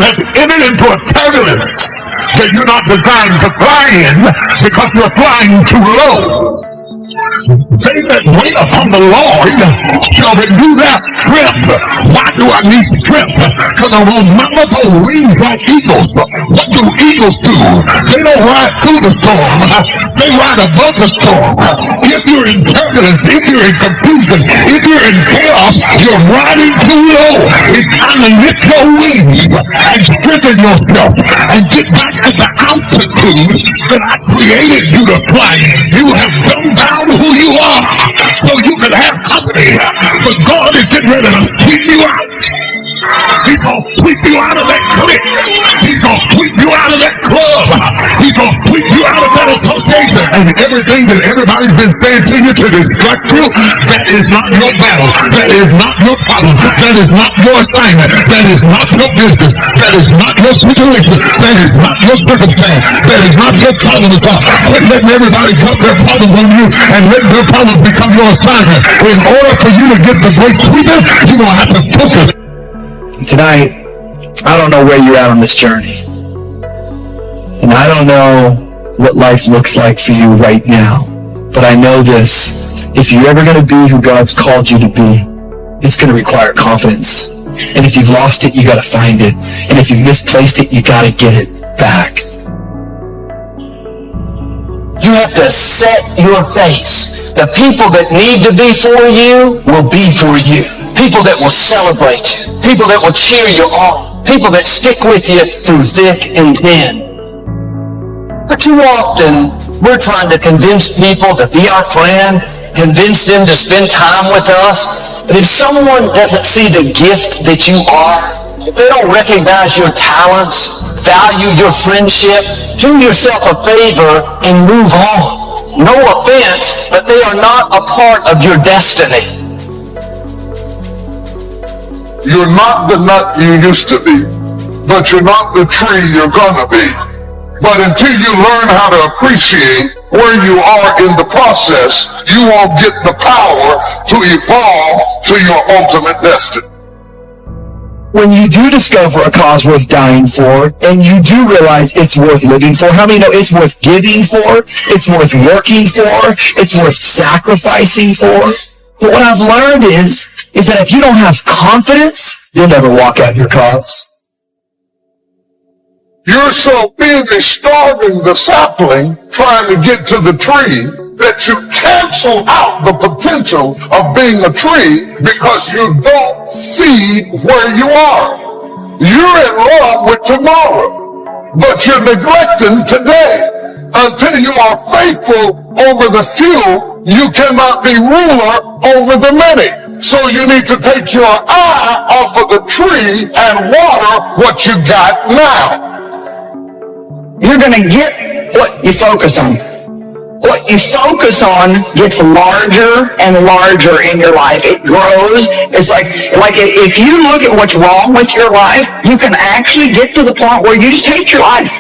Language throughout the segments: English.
has entered into a turbulence that you're not designed to fly in because you're flying too low. They that wait upon the Lord shall renew their strength. Why do I need strength? Because I'm on multiple wings like eagles. What do eagles do? They don't ride through the storm. They ride above the storm. If you're in turbulence, if you're in confusion, if you're in chaos, you're riding too low. It's time to lift your wings and strengthen yourself and get back to the altitude that I created you to fly in. You have dumbed down who you are so you can have company, but God is getting ready to sweep you out. He's going to sweep you out of that clique. He's going to sweep you out of that club. He's going to sweep you out of that association. And everything that everybody's been saying to you to distract you, that is not your battle. That is not your problem. That is not your assignment. That is not your business. That is not your situation. That is not your circumstance. That is not your problem to solve. Quit letting everybody dump their problems on you and let their problems become your assignment. In order for you to get the great sweeping, you're going to have to focus. Tonight, I don't know where you're at on this journey. And I don't know what life looks like for you right now. But I know this. If you're ever going to be who God's called you to be, it's going to require confidence. And if you've lost it, you got to find it. And if you've misplaced it, you got to get it back. You have to set your face. The people that need to be for you will be for you. People that will celebrate you. People that will cheer you on. People that stick with you through thick and thin. But too often, we're trying to convince people to be our friend, convince them to spend time with us. But if someone doesn't see the gift that you are, if they don't recognize your talents, value your friendship, do yourself a favor and move on. No offense, but they are not a part of your destiny. You're not the nut you used to be, but you're not the tree you're gonna be. But until you learn how to appreciate where you are in the process, you won't get the power to evolve to your ultimate destiny. When you do discover a cause worth dying for, and you do realize it's worth living for, how many know it's worth giving for, it's worth working for, it's worth sacrificing for? But what I've learned is that if you don't have confidence, you'll never walk out your cause. You're so busy starving the sapling trying to get to the tree that you cancel out the potential of being a tree because you don't feed where you are. You're in love with tomorrow, but you're neglecting today. Until you are faithful over the few, you cannot be ruler over the many. So you need to take your eye off of the tree and water what you got now. You're going to get what you focus on. What you focus on gets larger and larger in your life. It grows. It's like if you look at what's wrong with your life, you can actually get to the point where you just hate your life.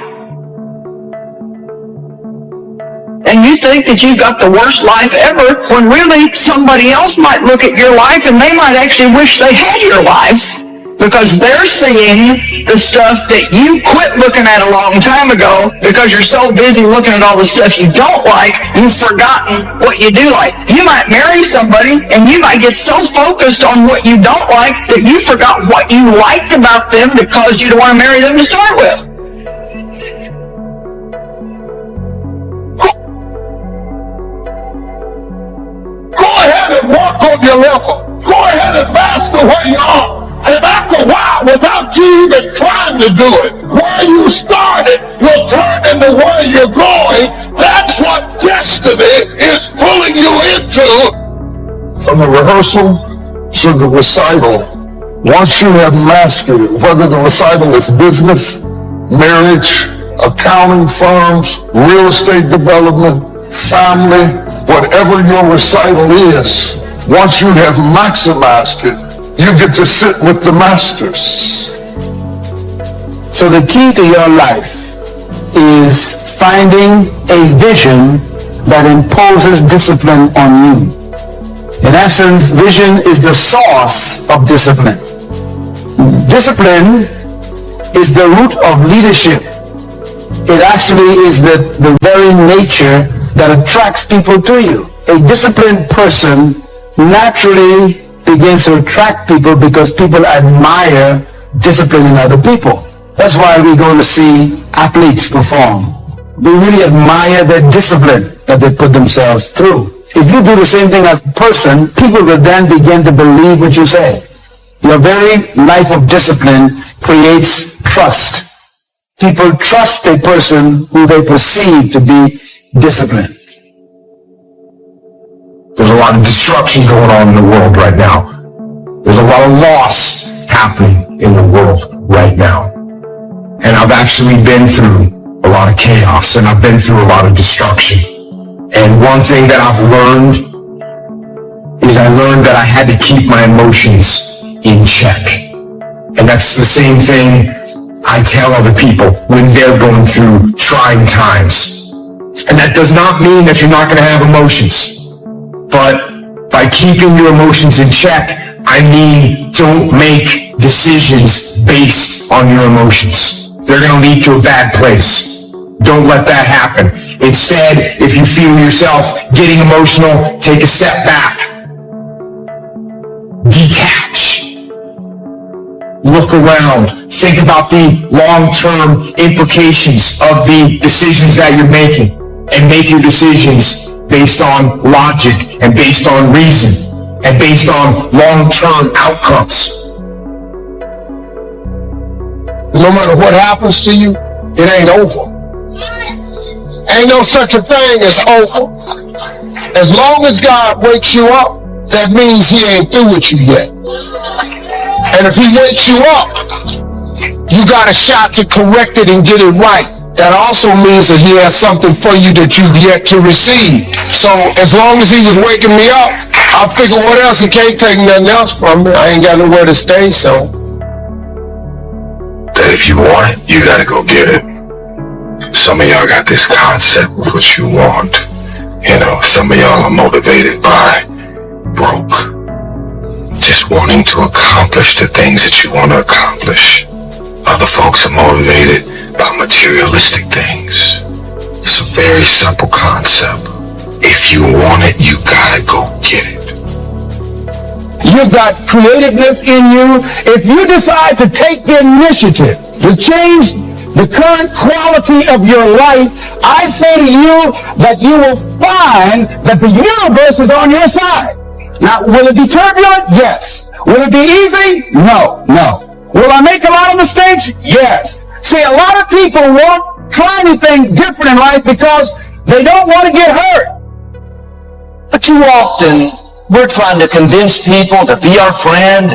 And you think that you've got the worst life ever, when really somebody else might look at your life and they might actually wish they had your life, because they're seeing the stuff that you quit looking at a long time ago because you're so busy looking at all the stuff you don't like, you've forgotten what you do like. You might marry somebody and you might get so focused on what you don't like that you forgot what you liked about them that caused you to want to marry them to start with. Work on your level. Go ahead and master where you are. And after a while, without you even trying to do it, where you started will turn into where you're going. That's what destiny is pulling you into. From the rehearsal to the recital, once you have mastered it, whether the recital is business, marriage, accounting firms, real estate development, family, whatever your recital is, once you have maximized it, you get to sit with the masters. So the key to your life is finding a vision that imposes discipline on you. In essence, vision is the source of discipline. Discipline is the root of leadership. It actually is the very nature that attracts people to you. A disciplined person naturally begins to attract people because people admire discipline in other people. That's why we go to see athletes perform. We really admire their discipline that they put themselves through. If you do the same thing as a person, people will then begin to believe what you say. Your very life of discipline creates trust. People trust a person who they perceive to be disciplined. There's a lot of destruction going on in the world right now. There's a lot of loss happening in the world right now. And I've actually been through a lot of chaos, and I've been through a lot of destruction. And one thing that I've learned is I learned that I had to keep my emotions in check. And that's the same thing I tell other people when they're going through trying times. And that does not mean that you're not going to have emotions. But by keeping your emotions in check, I mean don't make decisions based on your emotions. They're going to lead to a bad place. Don't let that happen. Instead, if you feel yourself getting emotional, take a step back. Detach. Look around. Think about the long-term implications of the decisions that you're making, and make your decisions based on logic and based on reason and based on long-term outcomes. No matter what happens to you, it ain't over. Ain't no such a thing as over. As long as God wakes you up, that means he ain't through with you yet. And if he wakes you up, you got a shot to correct it and get it right. That also means that he has something for you that you've yet to receive. So as long as he was waking me up, I figure what else? He can't take nothing else from me. I ain't got nowhere to stay, so. That if you want it, you gotta go get it. Some of y'all got this concept of what you want. You know, some of y'all are motivated by broke. Just wanting to accomplish the things that you want to accomplish. Other folks are motivated by materialistic things. It's a very simple concept. If you want it, you gotta go get it. You've got creativeness in you. If you decide to take the initiative to change the current quality of your life, I say to you that you will find that the universe is on your side. Now, will it be turbulent? Yes. Will it be easy? No. Will I make a lot of mistakes? Yes. See, a lot of people won't try anything different in life because they don't want to get hurt. But too often, we're trying to convince people to be our friend.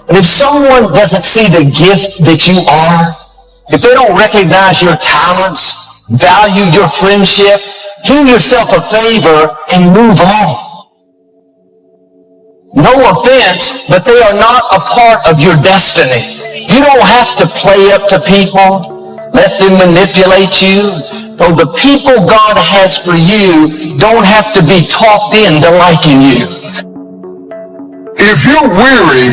And if someone doesn't see the gift that you are, if they don't recognize your talents, value your friendship, do yourself a favor and move on. No offense, but they are not a part of your destiny. You don't have to play up to people, let them manipulate you. So the people God has for you don't have to be talked into liking you. If you're weary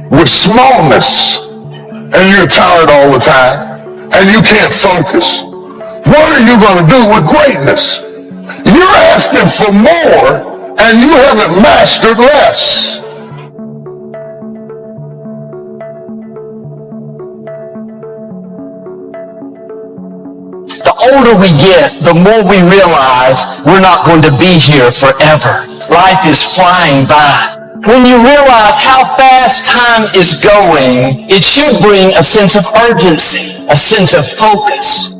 with smallness and you're tired all the time and you can't focus, what are you going to do with greatness? You're asking for more and you haven't mastered less. The older we get, the more we realize we're not going to be here forever. Life is flying by. When you realize how fast time is going, it should bring a sense of urgency, a sense of focus.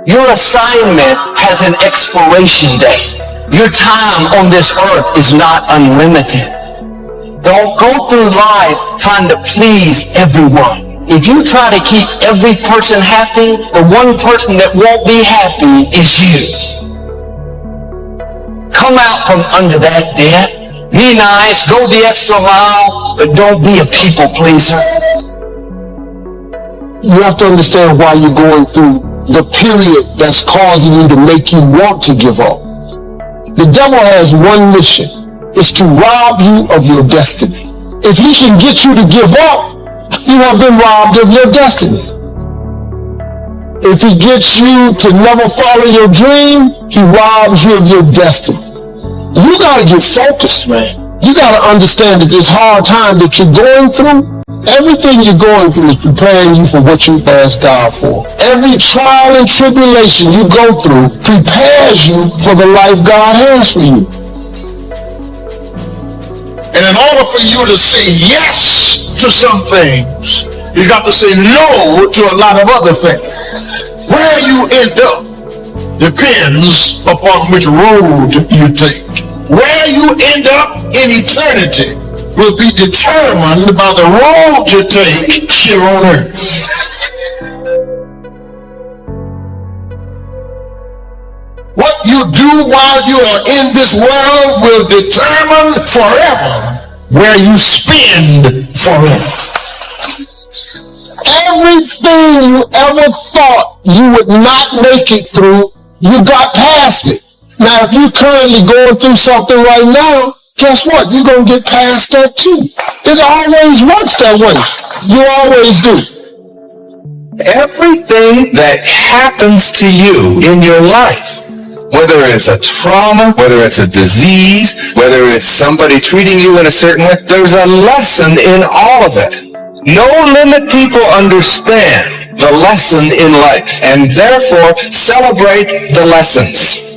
Your assignment has an expiration date. Your time on this earth is not unlimited. Don't go through life trying to please everyone. If you try to keep every person happy, the one person that won't be happy is you. Come out from under that debt. Be nice, go the extra mile, but don't be a people pleaser. You have to understand why you're going through the period that's causing you to make you want to give up. The devil has one mission. It's to rob you of your destiny. If he can get you to give up, you have been robbed of your destiny. If he gets you to never follow your dream, he robs you of your destiny. You gotta get focused, man. You gotta understand that this hard time that you're going through, everything you're going through is preparing you for what you ask God for. Every trial and tribulation you go through prepares you for the life God has for you. And in order for you to say yes to some things, you got to say no to a lot of other things. Where you end up depends upon which road you take. Where you end up in eternity will be determined by the road you take here on earth. What you do while you are in this world will determine forever where you spend forever. Everything you ever thought you would not make it through, you got past it. Now, if you're currently going through something right now, guess what? You're going to get past that too. It always works that way. You always do. Everything that happens to you in your life, whether it's a trauma, whether it's a disease, whether it's somebody treating you in a certain way, there's a lesson in all of it. No limit people understand the lesson in life and therefore celebrate the lessons.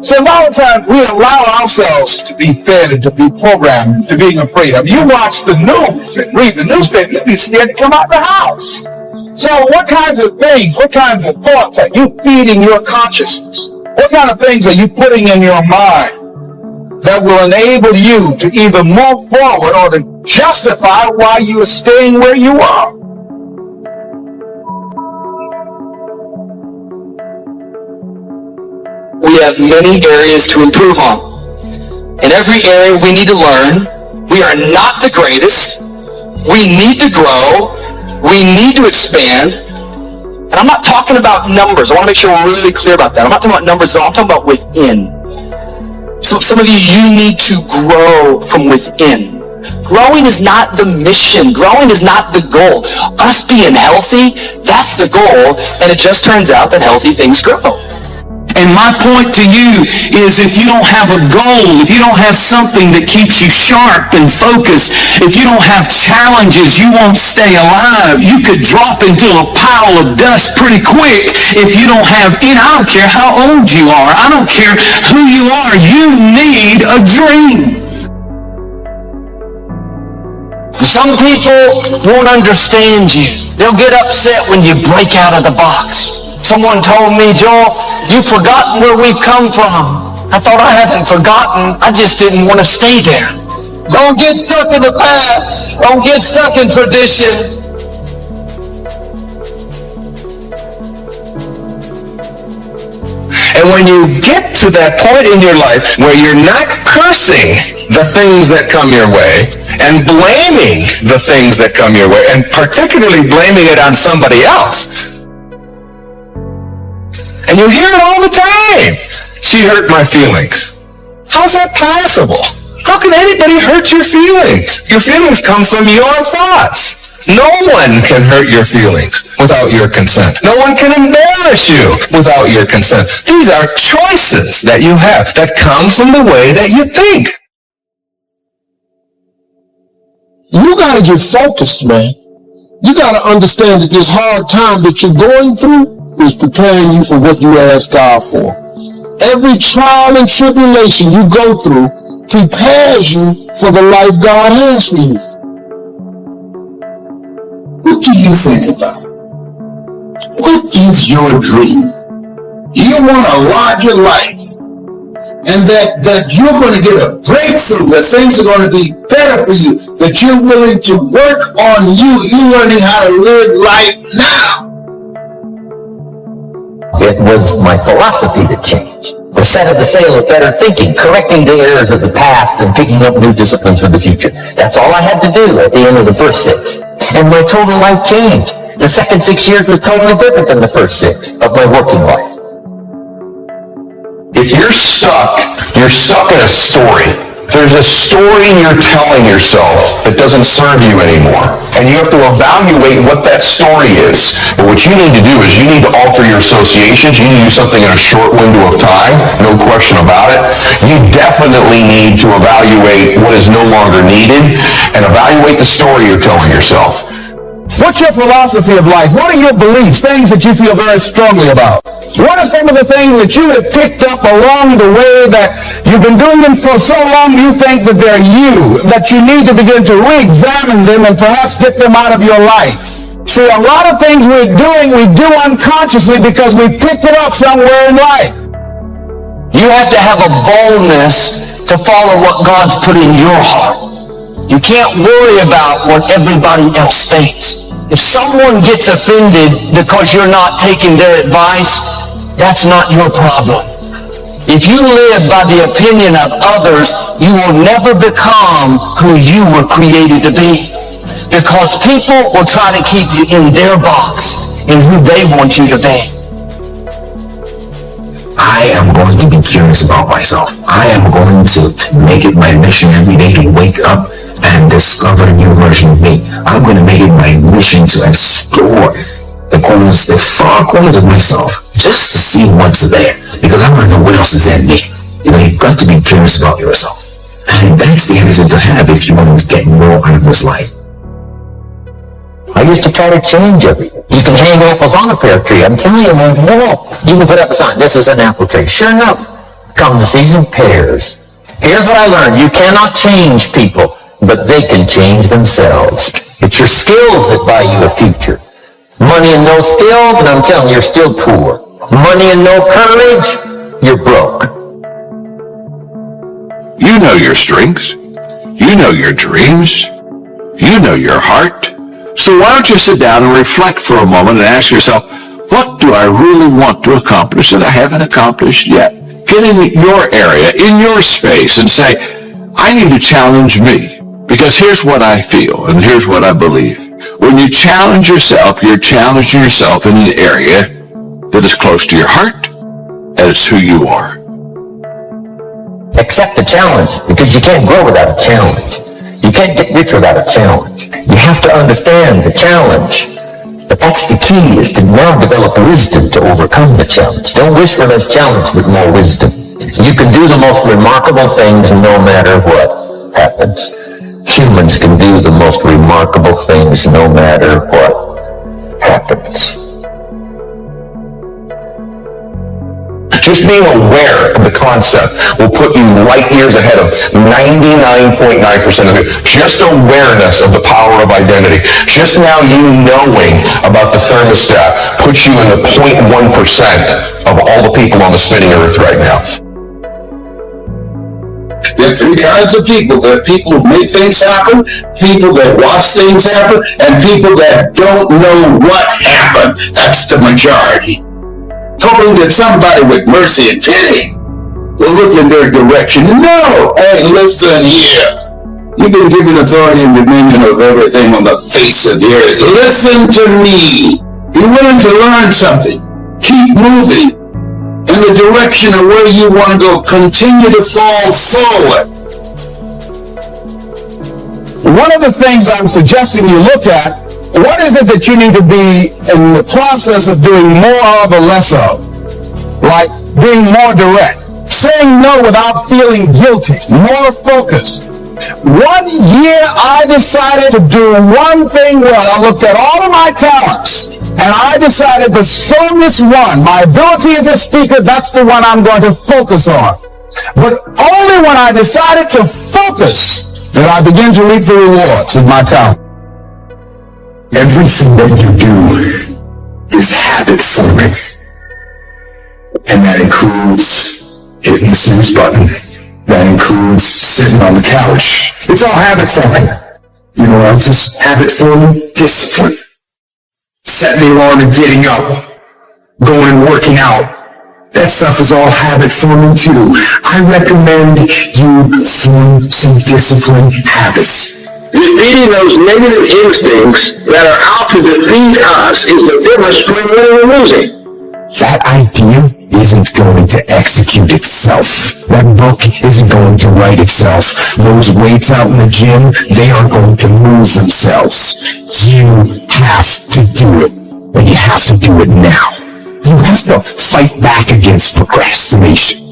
So a lot of times we allow ourselves to be fed and to be programmed to being afraid of. You watch the news and read the newspaper, you'd be scared to come out the house. So what kinds of things, what kinds of thoughts are you feeding your consciousness? What kind of things are you putting in your mind that will enable you to either move forward or to justify why you are staying where you are? We have many areas to improve on. In every area we need to learn. We are not the greatest. We need to grow. We need to expand. And I'm not talking about numbers. I want to make sure we're really clear about that. I'm not talking about numbers at all. I'm talking about within. So some of you need to grow from within. Growing is not the mission. Growing is not the goal. Us being healthy, that's the goal. And it just turns out that healthy things grow. And my point to you is if you don't have a goal, if you don't have something that keeps you sharp and focused, if you don't have challenges, you won't stay alive. You could drop into a pile of dust pretty quick if you don't have, and I don't care how old you are, I don't care who you are, you need a dream. Some people won't understand you. They'll get upset when you break out of the box. Someone told me, Joel, you've forgotten where we've come from. I thought I haven't forgotten. I just didn't want to stay there. Don't get stuck in the past. Don't get stuck in tradition. And when you get to that point in your life where you're not cursing the things that come your way and blaming the things that come your way, and particularly blaming it on somebody else, and you hear it all the time. She hurt my feelings. How's that possible? How can anybody hurt your feelings? Your feelings come from your thoughts. No one can hurt your feelings without your consent. No one can embarrass you without your consent. These are choices that you have that come from the way that you think. You gotta get focused, man. You gotta understand that this hard time that you're going through is preparing you for what you ask God for. Every trial and tribulation you go through prepares you for the life God has for you. What do you think about? What is your dream? You want a larger life, and that you're going to get a breakthrough, that things are going to be better for you, that you're willing to work on you learning how to live life now. It was my philosophy that changed. The set of the sail of better thinking, correcting the errors of the past and picking up new disciplines for the future. That's all I had to do at the end of the first 6. And my total life changed. The second 6 years was totally different than the first 6 of my working life. If you're stuck in a story There's a story you're telling yourself that doesn't serve you anymore. And you have to evaluate what that story is. But what you need to do is you need to alter your associations. You need to do something in a short window of time, no question about it. You definitely need to evaluate what is no longer needed and evaluate the story you're telling yourself. What's your philosophy of life? What are your beliefs, things that you feel very strongly about? What are some of the things that you have picked up along the way that you've been doing them for so long you think that they're you, that you need to begin to re-examine them and perhaps get them out of your life? See, a lot of things we're doing, we do unconsciously because we picked it up somewhere in life. You have to have a boldness to follow what God's put in your heart. You can't worry about what everybody else thinks. If someone gets offended because you're not taking their advice, that's not your problem. If you live by the opinion of others, you will never become who you were created to be. Because people will try to keep you in their box, in who they want you to be. I am going to be curious about myself. I am going to make it my mission every day to wake up and discover a new version of me. I'm going to make it my mission to explore the far corners of myself, just to see what's there, because I want to know what else is in me. You know, you've got to be curious about yourself, and that's the attitude to have if you want to get more out of this life. I used to try to change everything. You can hang apples on a pear tree. I'm telling you, man, no. You can put up a sign, this is an apple tree. Sure enough, come the season, pears. Here's what I learned. You cannot change people, but they can change themselves. It's your skills that buy you a future. Money and no skills, and I'm telling you, you're still poor. Money and no courage, you're broke. You know your strengths. You know your dreams. You know your heart. So why don't you sit down and reflect for a moment and ask yourself, what do I really want to accomplish that I haven't accomplished yet? Get in your area, in your space, and say, I need to challenge me. Because here's what I feel, and here's what I believe. When you challenge yourself, you're challenging yourself in an area that is close to your heart, and it's who you are. Accept the challenge, because you can't grow without a challenge. You can't get rich without a challenge. You have to understand the challenge. But that's the key, is to now develop wisdom to overcome the challenge. Don't wish for less challenge, but more wisdom. You can do the most remarkable things no matter what happens. Humans can do the most remarkable things no matter what happens. Just being aware of the concept will put you light years ahead of 99.9% of it. Just awareness of the power of identity. Just now you knowing about the thermostat puts you in the 0.1% of all the people on the spinning earth right now. There are three kinds of people. There are people who make things happen, people that watch things happen, and people that don't know what happened. That's the majority. Hoping that somebody with mercy and pity will look in their direction. No! Hey, listen here. You've been given authority and dominion of everything on the face of the earth. Listen to me. Be willing to learn something. Keep moving in the direction of where you want to go. Continue to fall forward. One of the things I'm suggesting you look at, what is it that you need to be in the process of doing more of or less of? Like being more direct, saying no without feeling guilty, more focused. 1 year I decided to do one thing well. I looked at all of my talents and I decided the strongest one, my ability as a speaker, that's the one I'm going to focus on. But only when I decided to focus did I begin to reap the rewards of my talent. Everything that you do is habit forming. And that includes hitting the snooze button. That includes sitting on the couch. It's all habit forming. You know what else is habit forming? Discipline. Setting the alarm and getting up. Going and working out. That stuff is all habit forming too. I recommend you form some disciplined habits. Defeating those negative instincts that are out to defeat us is the difference between winning and losing. That idea isn't going to execute itself. That book isn't going to write itself. Those weights out in the gym, they aren't going to move themselves. You have to do it, and you have to do it now. You have to fight back against procrastination.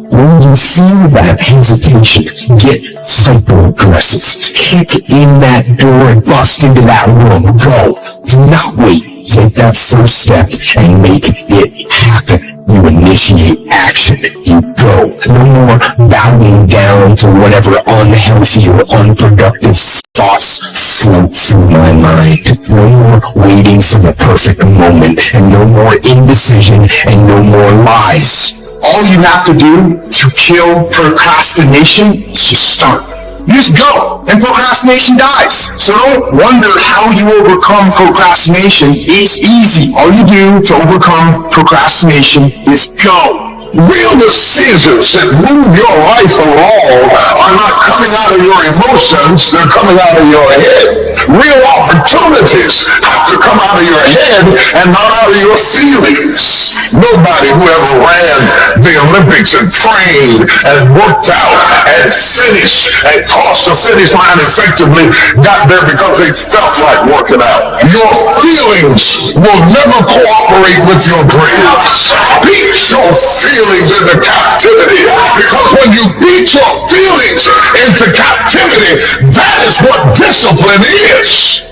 When you feel that hesitation, get hyper-aggressive. Kick in that door and bust into that room. Go. Do not wait. Take that first step and make it happen. You initiate action. You go. No more bowing down to whatever unhealthy or unproductive thoughts float through my mind. No more waiting for the perfect moment, and no more indecision, and no more lies. All you have to do to kill procrastination is just start. You just go, and procrastination dies. So don't wonder how you overcome procrastination. It's easy. All you do to overcome procrastination is go. Real decisions that move your life along are not coming out of your emotions, they're coming out of your head. Real opportunities have to come out of your head and not out of your feelings. Nobody who ever ran the Olympics and trained and worked out and finished and crossed the finish line effectively got there because they felt like working out. Your feelings will never cooperate with your dreams. Beat your feelings into captivity, because when you beat your feelings into captivity, that is what discipline is.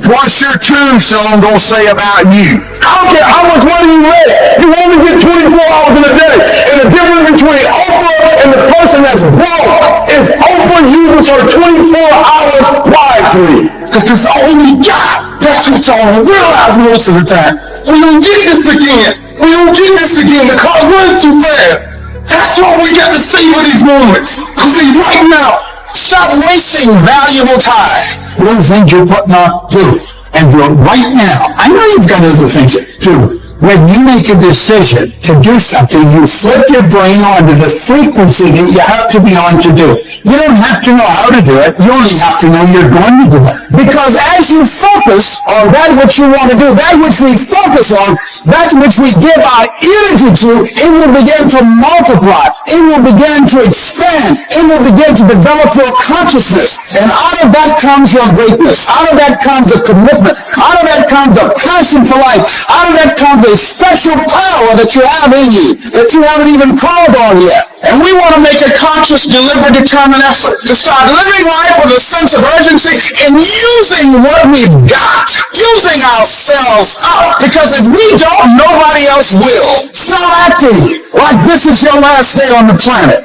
What's your tombstone gonna say about you? I don't care how much money you read, you only get 24 hours in a day. And the difference between Oprah and the person that's broke is Oprah uses her 24 hours wisely. Because it's all we got. That's what y'all don't realize most of the time. We don't get this again. We don't get this again. The clock runs too fast. That's what we got to savor these moments. See, right now, stop wasting valuable time. One of the things you're putting off, do it. And do it right now. I know you've got other things to do. When you make a decision to do something, you flip your brain onto the frequency that you have to be on to do it. You don't have to know how to do it. You only have to know you're going to do it. Because as you focus on that which you want to do, that which we focus on, that which we give our energy to, it will begin to multiply. It will begin to expand. It will begin to develop your consciousness. And out of that comes your greatness. Out of that comes a commitment. Out of that comes a passion for life. Out of that comes a special power that you have in you, that you haven't even called on yet. And we want to make a conscious, deliberate, determined effort to start living life with a sense of urgency and using what we've got, using ourselves up, because if we don't, nobody else will. Start acting like this is your last day on the planet.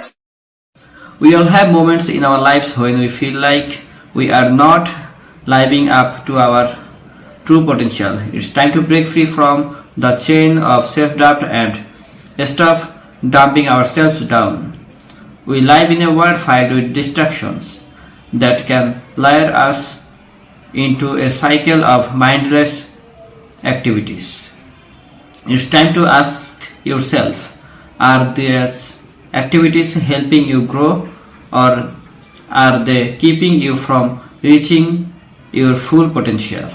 We all have moments in our lives when we feel like we are not living up to our true potential. It's time to break free from the chain of self-doubt and stop dumping ourselves down. We live in a world filled with distractions that can lure us into a cycle of mindless activities. It's time to ask yourself, are these activities helping you grow, or are they keeping you from reaching your full potential?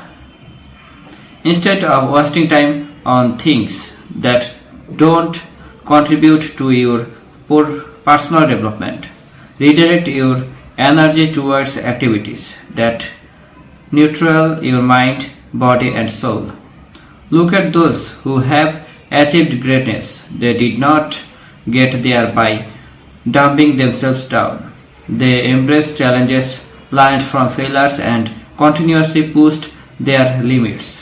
Instead of wasting time on things that don't contribute to your personal development, redirect your energy towards activities that nurture your mind, body, and soul. Look at those who have achieved greatness. They did not get there by dumping themselves down. They embraced challenges, learned from failures, and continuously pushed their limits.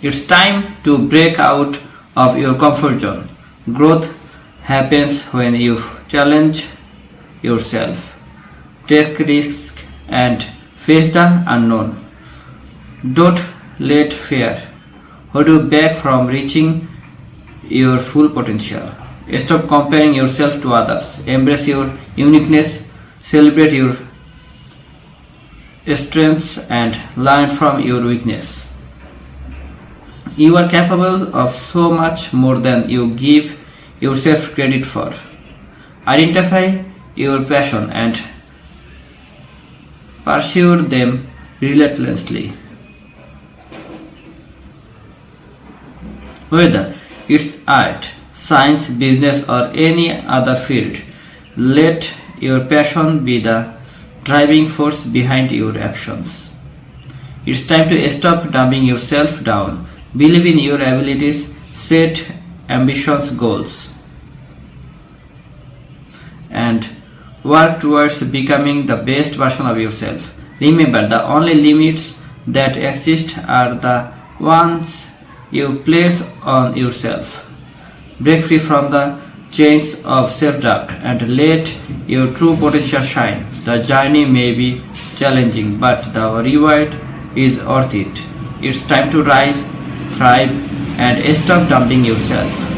It's time to break out of your comfort zone. Growth happens when you challenge yourself, take risks, and face the unknown. Don't let fear hold you back from reaching your full potential. Stop comparing yourself to others. Embrace your uniqueness, celebrate your strengths, and learn from your weakness. You are capable of so much more than you give yourself credit for. Identify your passion and pursue them relentlessly. Whether It's art, science, business, or any other field. Let your passion be the driving force behind your actions. It's time to stop dumbing yourself down. Believe in your abilities, set ambitious goals, and work towards becoming the best version of yourself. Remember, the only limits that exist are the ones you place on yourself. Break free from the chains of self-doubt and let your true potential shine. The journey may be challenging, but the reward is worth it. It's time to rise, thrive, and stop dumping yourself.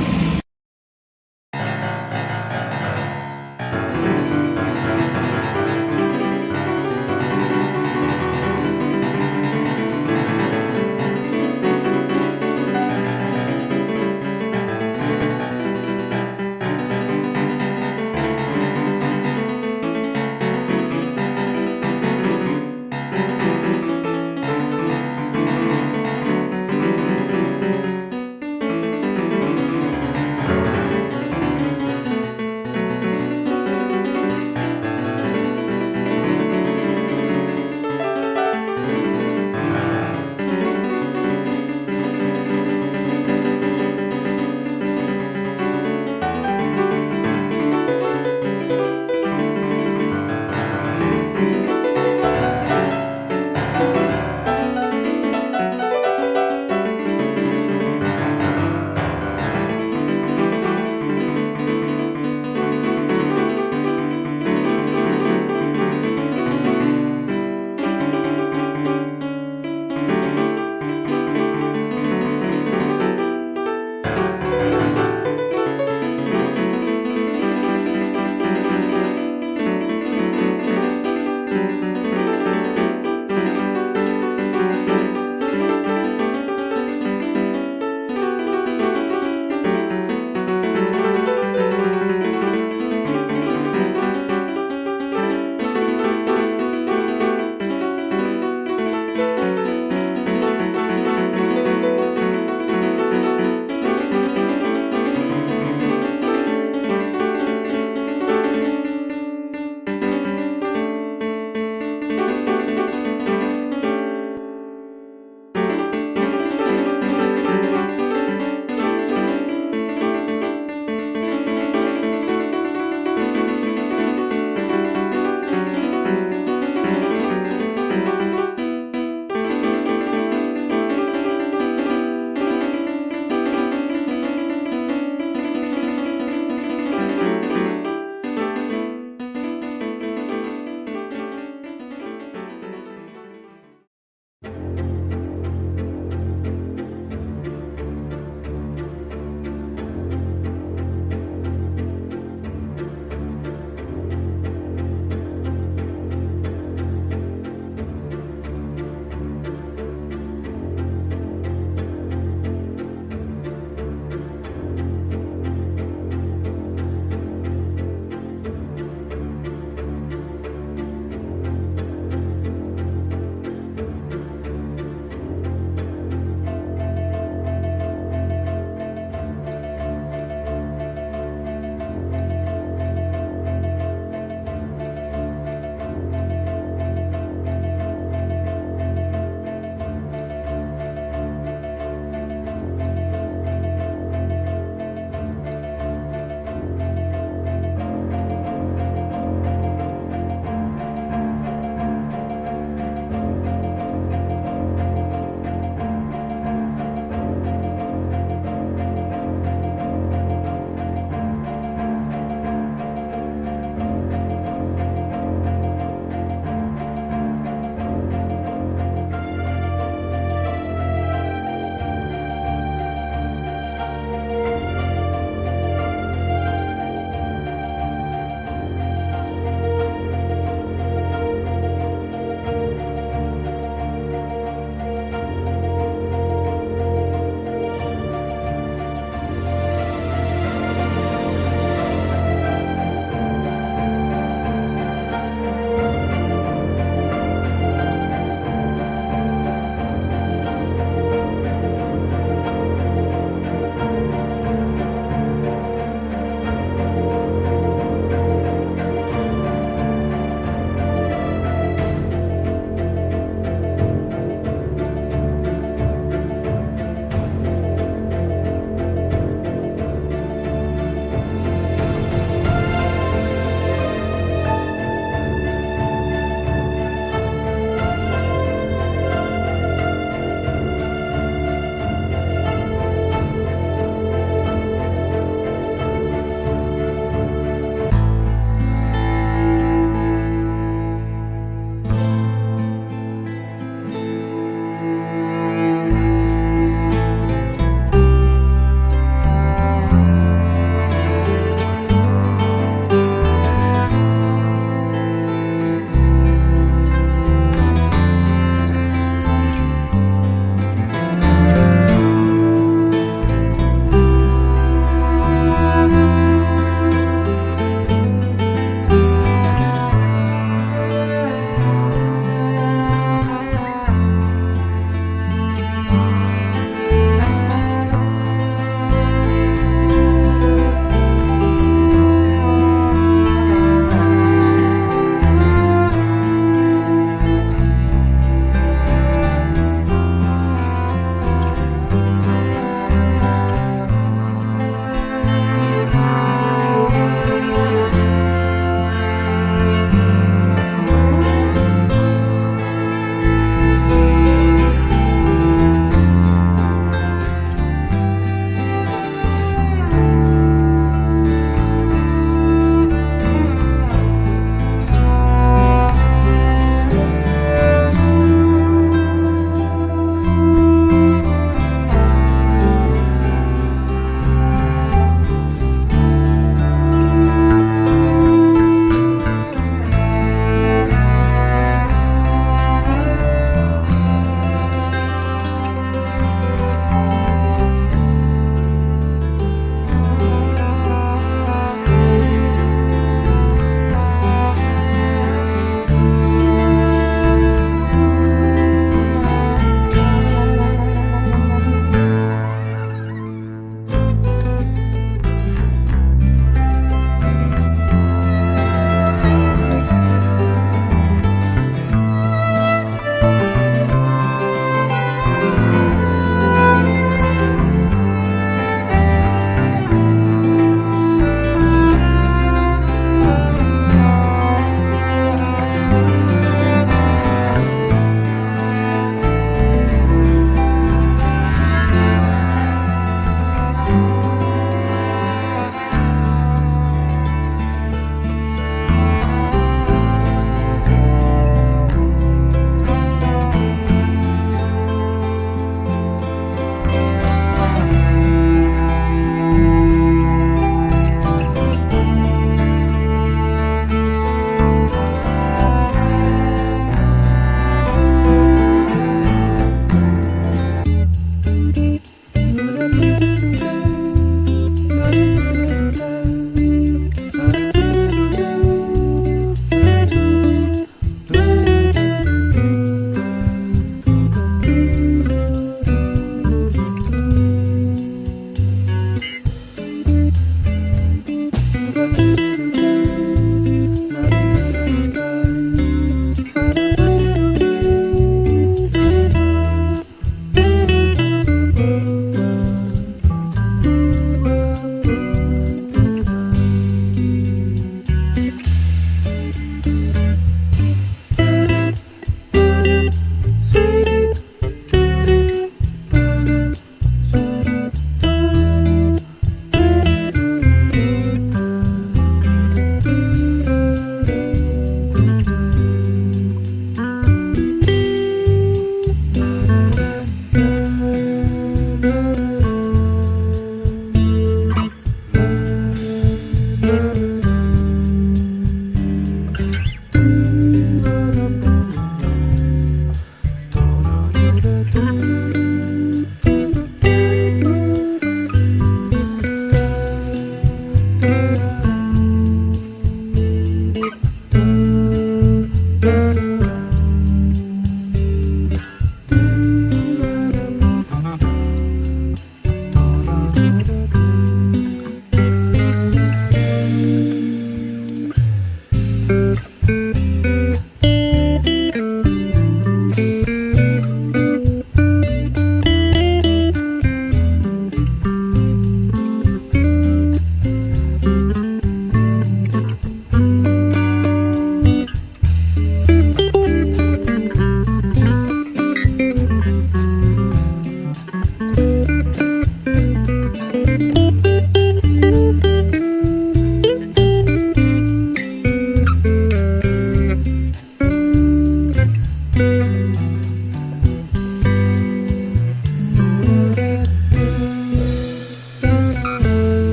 you.